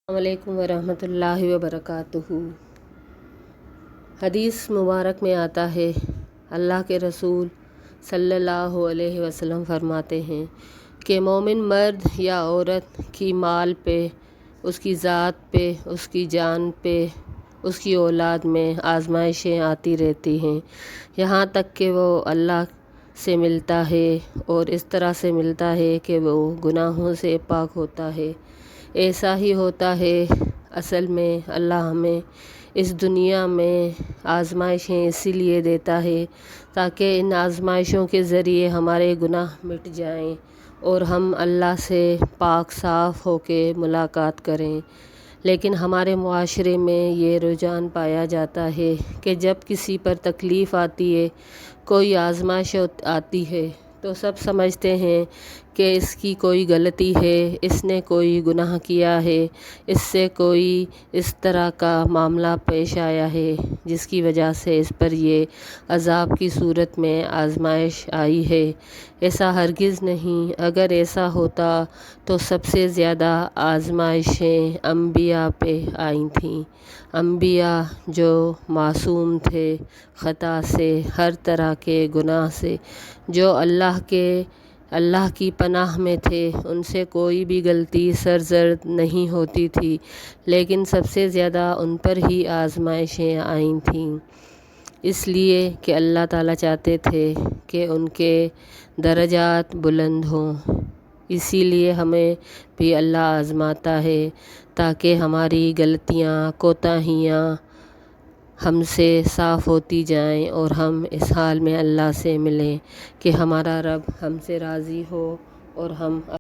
السلام علیکم ورحمۃ اللہ وبرکاتہ۔ حدیث مبارک میں آتا ہے، اللہ کے رسول صلی اللہ علیہ وسلم فرماتے ہیں کہ مومن مرد یا عورت کی مال پہ، اس کی ذات پہ، اس کی جان پہ، اس کی اولاد میں آزمائشیں آتی رہتی ہیں، یہاں تک کہ وہ اللہ سے ملتا ہے اور اس طرح سے ملتا ہے کہ وہ گناہوں سے پاک ہوتا ہے۔ ایسا ہی ہوتا ہے، اصل میں اللہ ہمیں اس دنیا میں آزمائشیں اسی لیے دیتا ہے تاکہ ان آزمائشوں کے ذریعے ہمارے گناہ مٹ جائیں اور ہم اللہ سے پاک صاف ہو کے ملاقات کریں۔ لیکن ہمارے معاشرے میں یہ رجحان پایا جاتا ہے کہ جب کسی پر تکلیف آتی ہے، کوئی آزمائش آتی ہے تو سب سمجھتے ہیں کہ اس کی کوئی غلطی ہے، اس نے کوئی گناہ کیا ہے، اس سے کوئی اس طرح کا معاملہ پیش آیا ہے جس کی وجہ سے اس پر یہ عذاب کی صورت میں آزمائش آئی ہے۔ ایسا ہرگز نہیں۔ اگر ایسا ہوتا تو سب سے زیادہ آزمائشیں انبیاء پہ آئی تھیں۔ انبیاء جو معصوم تھے خطا سے، ہر طرح کے گناہ سے، جو اللہ کی پناہ میں تھے، ان سے کوئی بھی غلطی سرزد نہیں ہوتی تھی، لیکن سب سے زیادہ ان پر ہی آزمائشیں آئی تھیں، اس لیے کہ اللہ تعالیٰ چاہتے تھے کہ ان کے درجات بلند ہوں۔ اسی لیے ہمیں بھی اللہ آزماتا ہے تاکہ ہماری غلطیاں، کوتاہیاں ہم سے صاف ہوتی جائیں اور ہم اس حال میں اللہ سے ملیں کہ ہمارا رب ہم سے راضی ہو اور ہم